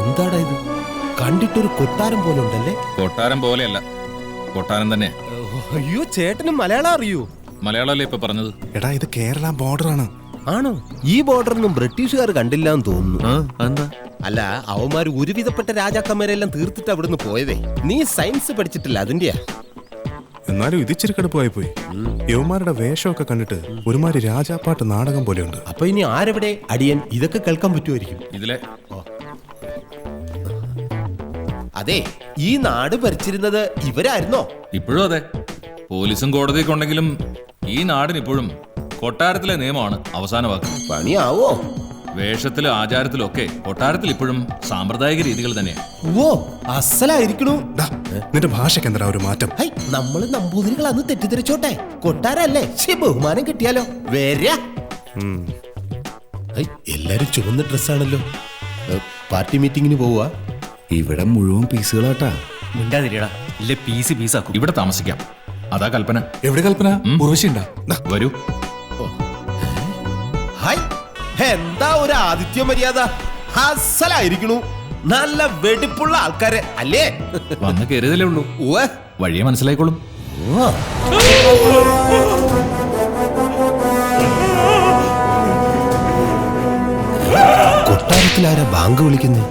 എന്താടാ ഇത്? കണ്ടിട്ടൊരു കൊട്ടാരം പോലെ ഉണ്ടല്ലേ? കൊട്ടാരം പോലെയല്ല, കൊട്ടാരം തന്നെ. അയ്യോ, ചേട്ടന് മലയാളം അറിയൂ? മലയാളമല്ലേ ഇപ്പൊ പറഞ്ഞത്? എടാ, ഇത് കേരള ബോർഡറാണ്. ആണോ? ഈ ബോർഡറൊന്നും ബ്രിട്ടീഷുകാർ കണ്ടില്ല എന്ന് തോന്നുന്നു. എന്താ? അല്ല, അവന്മാര് ഒരുവിധപ്പെട്ട രാജാക്കന്മാരെല്ലാം തീർത്തിട്ട് അവിടുന്ന് പോയതേ. നീ സയൻസ് പഠിച്ചിട്ടില്ല, അതിന്റെയാ. എന്നാലും ഇതിച്ചിരി കടുപ്പായി പോയി. യവന്മാരുടെ വേഷമൊക്കെ കണ്ടിട്ട് ഒരുമാതിരി രാജാപ്പാട്ട് നാടകം പോലെയുണ്ട്. അപ്പൊ ഇനി ആരെവിടെ അടിയൻ ഇതൊക്കെ കേൾക്കാൻ പറ്റുമായിരിക്കും. ഇതിലെ അതെ, ഈ നാട് ഭരിച്ചിരുന്നത് ഇവരായിരുന്നോ? ഇപ്പോഴും അതെ. പോലീസും കോടതിയൊക്കെ ഉണ്ടെങ്കിലും ഈ നാടിന് ഇപ്പോഴും കൊട്ടാരത്തിലെ നിയമമാണ് അവസാന വാക്ക്. പണിയാവോ? വേഷത്തിലും ആചാരത്തിലും ഒക്കെ കൊട്ടാരത്തിൽ ഇപ്പോഴും സാമ്പ്രദായിക രീതികൾ തന്നെയാണ്. ഓ, അസലായിരിക്കണു. നിന്റെ ഭാഷയ്ക്ക് എന്താ ഒരു മാറ്റം? നമ്മള് നമ്പൂതിരികൾ അന്ന് തെറ്റിദ്ധരിച്ചോട്ടെ. കൊട്ടാരല്ലേ, ബഹുമാനം കിട്ടിയാലോ. വരാ. എല്ലാരും ചുവന്ന ഡ്രസ്സാണല്ലോ. പാർട്ടി മീറ്റിംഗിന് പോവാ? ഇവിടെ മുഴുവൻ പീസുകളാട്ടാ. മിണ്ടാതിരിയടാ, ഇല്ല പീസാക്കും. ഇവിടെ താമസിക്കാം, അതാ കൽപ്പന. എവിടെ കൽപ്പന? ഉർവശിണ്ടാ? വരൂ. ഹായ്, എന്താ ഒരു ആതിഥ്യ മര്യാദ? അസലായിരിക്കണു. നല്ല വെടിപ്പുള്ള ആൾക്കാര് അല്ലേ? വന്ന് കയറിയതല്ലേ ഉള്ളൂ, വഴിയെ മനസ്സിലായിക്കോളും. കൊട്ടാരത്തിലാരാ ബാങ്ക് വിളിക്കുന്നേ?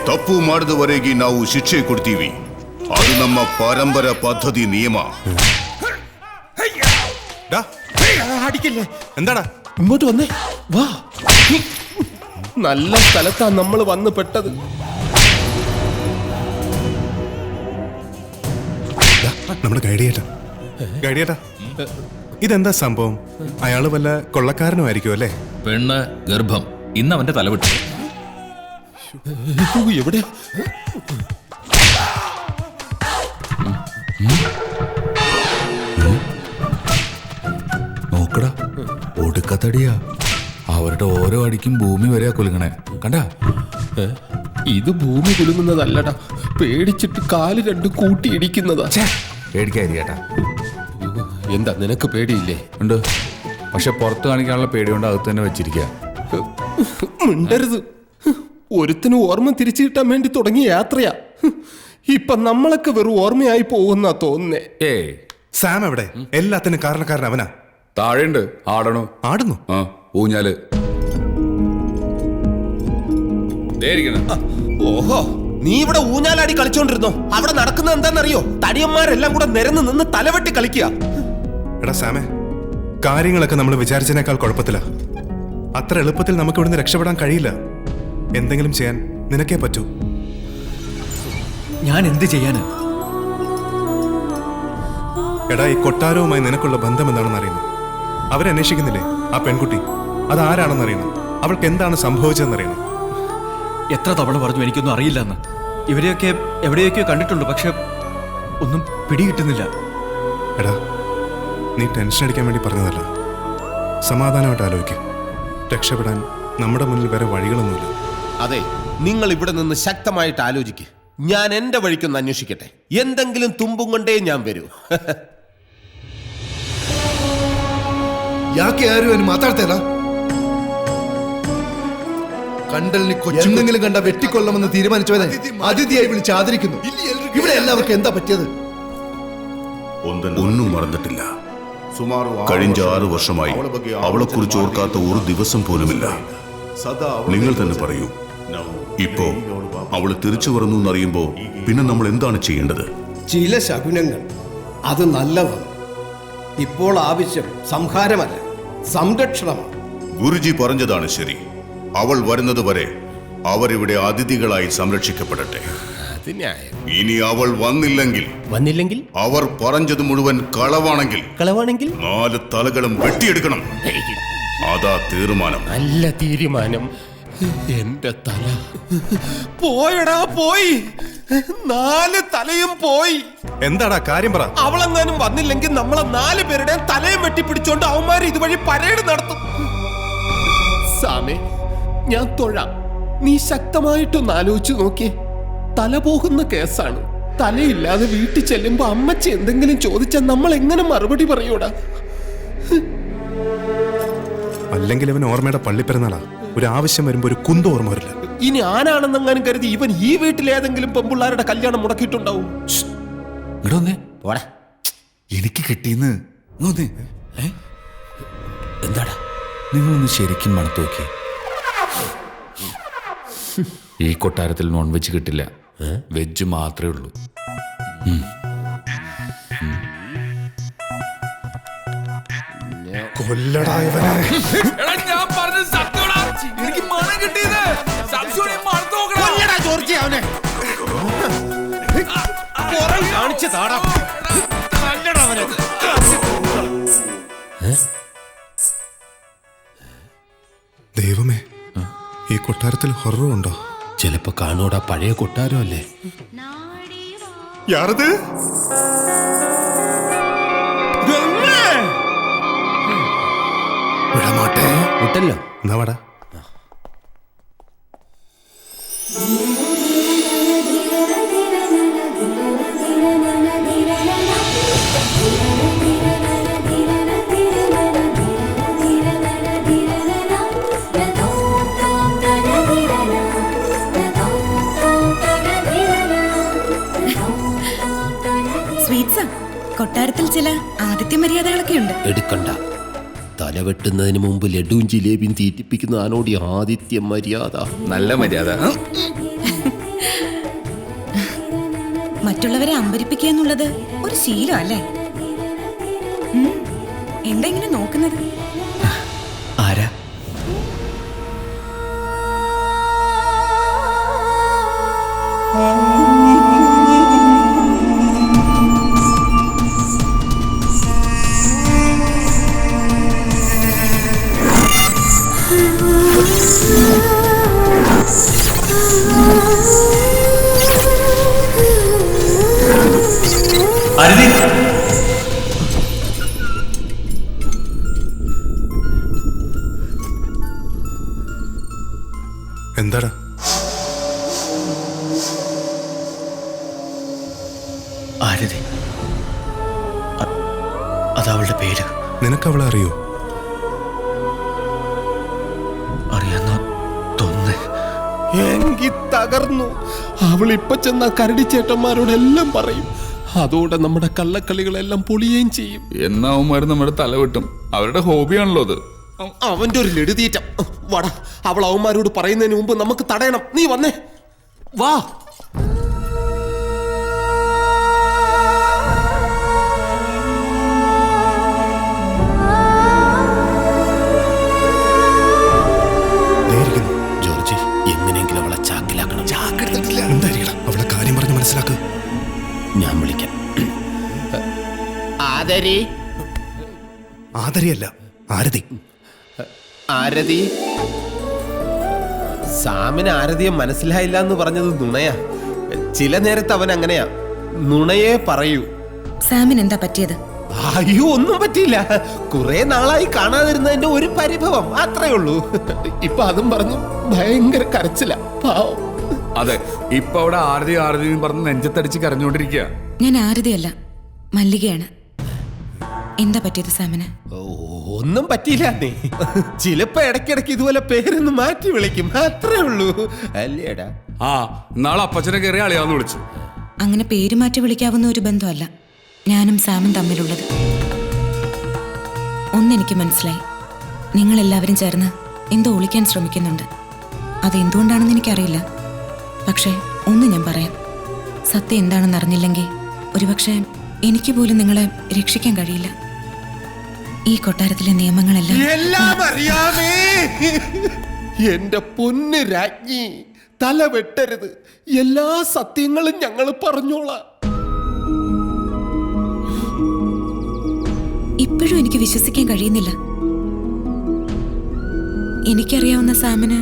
ತಪ್ಪು ಮಾಡಿದವರೆಗೆ ನಾವು ಶಿಕ್ಷೆ ಕೊಡ್ತೀವಿ. ಅದು ನಮ್ಮ ಪರಂಪರೆ ಪದ್ಧತಿ ನಿಯಮ. എന്താടാ? ഇങ്ങോട്ട് വന്നേ, വാ. നല്ല സ്ഥലത്താ നമ്മൾ വന്ന് പെട്ടത്. നമ്മുടെ ഗൈഡിയേട്ടാ, ഇതെന്താ സംഭവം? അയാള് വല്ല കൊള്ളക്കാരനും ആയിരിക്കും അല്ലേ? പെണ്ണ് ഗർഭം, ഇന്ന് അവന്റെ തലവിട്ടു. എവിടെ? നോക്കടാ, ഒടുക്കത്തടിയാ. അവരുടെ ഓരോ അടിക്കും ഭൂമി വരെയാ കുലുങ്ങണേ, കണ്ടാ? ഇത് ഭൂമി കുലുങ്ങുന്നതല്ലടാ, പേടിച്ചിട്ട് കാല് രണ്ടും കൂട്ടിയിടിക്കുന്നതാ. പേടിക്കാതിരിക്കട്ടാ. എന്താ, നിനക്ക് പേടിയില്ലേ? ഉണ്ട്, പക്ഷെ പുറത്ത് കാണിക്കാനുള്ള പേടികൊണ്ട് അകത്ത് തന്നെ വെച്ചിരിക്കുക. മിണ്ടരുത്. ഒരുത്തിന് ഓർമ്മ തിരിച്ചു കിട്ടാൻ വേണ്ടി തുടങ്ങിയ യാത്രയാ. ഇപ്പൊ നമ്മളൊക്കെ വെറും ഓർമ്മയായി പോകുന്നാ തോന്നുന്നേ. സാം എവിടെ? എല്ലാത്തിനും കാരണക്കാരൻ അവനാ. താഴെയുണ്ട്, ആടുന്നു. ഊഞ്ഞാല്. ഓഹോ, നീ ഇവിടെ ഊഞ്ഞാലാടി കളിച്ചോണ്ടിരുന്നോ? അവിടെ നടക്കുന്നത് എന്താണെന്നറിയോ? തടിയന്മാരെല്ലാം കൂടെ നിരന്ന് നിന്ന് തലവെട്ടി കളിക്കുക. എടാ സാമേ, കാര്യങ്ങളൊക്കെ നമ്മൾ വിചാരിച്ചതിനേക്കാൾ കുഴപ്പത്തില. അത്ര എളുപ്പത്തിൽ നമുക്ക് ഇവിടുന്ന് രക്ഷപ്പെടാൻ കഴിയില്ല. എന്തെങ്കിലും ചെയ്യാൻ നിനക്കേ പറ്റൂ. ഞാൻ എന്ത് ചെയ്യാന്? എടാ, ഈ കൊട്ടാരവുമായി നിനക്കുള്ള ബന്ധം എന്താണെന്ന് അറിയണം. അവരന്വേഷിക്കുന്നില്ലേ ആ പെൺകുട്ടി? അതാരാണെന്നറിയണം. അവൾക്ക് എന്താണ് സംഭവിച്ചതെന്നറിയണം. എത്ര തവണ പറഞ്ഞു എനിക്കൊന്നും അറിയില്ലെന്ന്. ഇവരെയൊക്കെ എവിടെയൊക്കെയോ കണ്ടിട്ടുണ്ട്, പക്ഷെ ഒന്നും പിടികിട്ടുന്നില്ല. എടാ, നീ ടെൻഷൻ അടിക്കാൻ വേണ്ടി പറഞ്ഞതല്ല. സമാധാനമായിട്ട് ആലോചിക്കും. രക്ഷപ്പെടാൻ നമ്മുടെ മുന്നിൽ വേറെ വഴികളൊന്നുമില്ല. അതെ, നിങ്ങൾ ഇവിടെ നിന്ന് ശക്തമായിട്ട് ആലോചിക്ക്. ഞാൻ എന്റെ വഴിക്കൊന്ന് അന്വേഷിക്കട്ടെ. എന്തെങ്കിലും തുമ്പും കൊണ്ടേ ഞാൻ വരൂ. ಯಾಕೆ ಯಾರು ಏನು ಮಾತಾಡ್ತಾ ಇಲ್ಲ? കണ്ടലിന് കൊച്ചെന്തെങ്കിലും കണ്ട വെട്ടിക്കൊള്ളമെന്ന് തീരുമാനിച്ചവനെ അതിഥിയായി വിളിച്ച് ആദരിക്കുന്നു. ഇവിടെ എല്ലാവർക്കും എന്താ പറ്റിയത്? ഒന്നും മറന്നിട്ടില്ല. കഴിഞ്ഞ 6 വർഷമായി അവളെക്കുറിച്ച് ഓർക്കാത്ത ഒരു ദിവസം പോലുമില്ല. നിങ്ങൾ തന്നെ പറയൂ, ഇപ്പോ അവള് തിരിച്ചു വന്നു എന്നറിയുമ്പോ പിന്നെ നമ്മൾ എന്താണ് ചെയ്യേണ്ടത്? ചില ശകുനങ്ങൾ അത് നല്ലതാണ്. ഇപ്പോൾ ആവശ്യം സംഹാരമല്ല, സംരക്ഷണമാണ്. ഗുരുജി പറഞ്ഞതാണ് ശരി. അവൾ വരുന്നത് വരെ അവരിവിടെ അതിഥികളായി സംരക്ഷിക്കപ്പെടട്ടെ. ഇനി അവൾ വന്നില്ലെങ്കിൽ അവർ പറഞ്ഞത് മുഴുവൻ കളവാണെങ്കിൽ 4 തലകളും വെട്ടിയെടുക്കണം. അതാ തീരുമാനം. നല്ല തീരുമാനം. എന്റെ തല പോയടാ, പോയി. 4 തലയും പോയി. എന്താടാ കാര്യം പറ. അവളെങ്ങാനും വന്നില്ലെങ്കിൽ നമ്മളെ 4 പേരുടെയും തലയും വെട്ടിപ്പിടിച്ചോണ്ട് അവന്മാര് ഇതുവഴി പരേഡ് നടത്തും. സാമേ, ഞാൻ തൊഴാം. നീ ശക്തമായിട്ടൊന്ന് ആലോചിച്ചു നോക്കിയേ. തല പോകുന്ന കേസാണ്. തലയില്ലാതെ വീട്ടിൽ ചെല്ലുമ്പോ അമ്മച്ചി എന്തെങ്കിലും ചോദിച്ചാൽ നമ്മൾ എങ്ങനെ മറുപടി പറയൂടാ? അല്ലെങ്കിൽ ഇവൻ ഓർമ്മയുടെ പള്ളിപ്പെരുന്നാളാ. ഒരു ആവശ്യം വരുമ്പോ ഒരു കുന്തം ഓർമ്മ വരില്ല. ഇനി ആനാണെന്നെങ്ങാനും കരുതി ഇവൻ ഈ വീട്ടിലേതെങ്കിലും പെമ്പിള്ളാരുടെ കല്യാണം മുടക്കിയിട്ടുണ്ടാവും. ഇങ്ങോട്ട് വന്നേ. എനിക്ക് കിട്ടിയെന്ന് എന്താടാ? നിങ്ങളൊന്ന് ശരിക്കും മണത്ത് നോക്കി. ഈ കൊട്ടാരത്തിൽ നോൺ വെജ് കിട്ടില്ല, വെജ് മാത്രമേ ഉള്ളൂ. കൊല്ലടാ ഇവനെ. ദൈവമേ, ഈ കൊട്ടാരത്തിൽ ഹൊററും ഉണ്ടോ? ചിലപ്പോ കാണൂടാ, പഴയ കൊട്ടാരം അല്ലേ? യാരത്? വിടമാട്ടെ. വിട്ടല്ലോ. എന്നാ വാടാ. സ്വീറ്റ്സാ? കൊട്ടാരത്തിൽ ചില ആതിഥ്യ മര്യാദകളൊക്കെ ഉണ്ട്. എടുക്കണ്ട. തല വെട്ടുന്നതിന് മുമ്പ് ലഡുവും ജിലേബിയും തീറ്റിപ്പിക്കുന്ന ആനോടി ആദിത്യ മര്യാദ. നല്ല മര്യാദ. മറ്റുള്ളവരെ അമ്പരിപ്പിക്കുക എന്നുള്ളത് ഒരു ശീലം അല്ലേ? എന്താ ഇങ്ങനെ നോക്കുന്നത്? ആരാ? എന്താടാ? ആരതി. അതവളുടെ പേര്. നിനക്ക് അവളെ അറിയോ? അറിയാന്ന തോന്നുന്നേ. എങ്കി തകർന്നു. അവൾ ഇപ്പൊ ചെന്ന കരടിച്ചേട്ടന്മാരോടെല്ലാം പറയും. അതോടെ നമ്മുടെ കള്ളക്കളികളെല്ലാം പൊളിയുകയും ചെയ്യും. എന്നാവുമാരും നമ്മുടെ തല വെട്ടും. അവരുടെ ഹോബിയാണല്ലോ അത്. അവന്റെ ഒരു ലഡുതീറ്റം. വാടാ, അവൾ അവന്മാരോട് പറയുന്നതിന് മുമ്പ് നമുക്ക് തടയണം. നീ വന്നേ, വാ. ജോർജ്, എങ്ങനെയെങ്കിലും അവളെ ചാക്കിലാക്കണം. ചാക്കെടുത്തിട്ടില്ല. എന്തായിരിക്കണം? അവളെ കാര്യം പറഞ്ഞ് മനസ്സിലാക്കുക. ഞാൻ വിളിക്കാം. ആദരി. ആദരിയല്ല, ആരതി. ആരതി. സാമിന് ആരതിയെ മനസ്സിലായില്ല എന്ന് പറഞ്ഞത് നുണയാ. ചില നേരത്ത് അവൻ അങ്ങനെയാ, നുണയെ പറയൂ. സാമിന് എന്താ പറ്റിയത്? അയ്യോ, ഒന്നും പറ്റിയില്ല. കുറെ നാളായി കാണാതിരുന്നതിന്റെ ഒരു പരിഭവം, അത്രേ ഉള്ളൂ. ഇപ്പൊ അതും പറഞ്ഞു ഭയങ്കര കരച്ചില. പാവം. അതെ, ഇപ്പൊ അവിടെ ആരതി ആരതി പറഞ്ഞ് നെഞ്ചത്തടിച്ച് കരഞ്ഞോണ്ടിരിക്കുക. ഞാൻ ആരതിയല്ല, മല്ലികയാണ്. എന്താ പറ്റിയത് സാമിന്? ഒന്നും പറ്റിയില്ല. ചിലപ്പോ ഇടയ്ക്കിടയ്ക്ക് ഇതുപോലെ പേരൊന്ന് മാറ്റി വിളിക്കും, അത്രേ ഉള്ളൂ. അല്ലേടാ? ആ, നാളെ അപ്പച്ചനെ കയറി അളിയാന്ന് വിളിച്ചു. അങ്ങനെ പേര് മാറ്റി വിളിക്കാവുന്ന ഒരു ബന്ധമല്ല ഞാനും സാമും തമ്മിലുള്ളത്. ഒന്നെനിക്ക് മനസ്സിലായി, നിങ്ങളെല്ലാവരും ചേർന്ന് എന്തോ ഒളിക്കാൻ ശ്രമിക്കുന്നുണ്ട്. അതെന്തുകൊണ്ടാണെന്ന് എനിക്കറിയില്ല. പക്ഷേ ഒന്ന് ഞാൻ പറയാം, സത്യം എന്താണെന്ന് അറിഞ്ഞില്ലെങ്കിൽ ഒരുപക്ഷെ എനിക്ക് പോലും നിങ്ങളെ രക്ഷിക്കാൻ കഴിയില്ല. ഈ കൊട്ടാരത്തിലെ നിയമങ്ങളെല്ലാം എല്ലാം അറിയാമേ. എന്റെ പൊന്ന് രാജ്ഞി, തല വെട്ടരുത്. എല്ലാ സത്യങ്ങളും ഞങ്ങൾ പറഞ്ഞോളാം. ഇപ്പോഴും എനിക്ക് വിശ്വസിക്കാൻ കഴിയുന്നില്ല. എനിക്കറിയാവുന്ന സാമിന്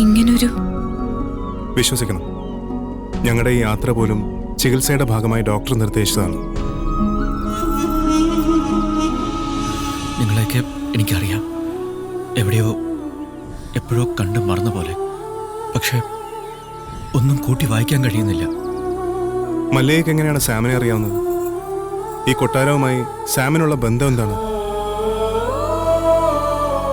ഇങ്ങനൊരു... വിശ്വസിക്കണം. ഞങ്ങളുടെ ഈ യാത്ര പോലും ചികിത്സയുടെ ഭാഗമായി ഡോക്ടർ നിർദ്ദേശിച്ചതാണ്. നിങ്ങളെയൊക്കെ എനിക്കറിയാം. എവിടെയോ എപ്പോഴോ കണ്ടു മറന്ന പോലെ. പക്ഷെ ഒന്നും കൂട്ടി വായിക്കാൻ കഴിയുന്നില്ല. മല്ലയ്ക്ക് എങ്ങനെയാണ് സാമിനെ അറിയാവുന്നത്? ഈ കൊട്ടാരവുമായി സാമിനുള്ള ബന്ധം എന്താണ്?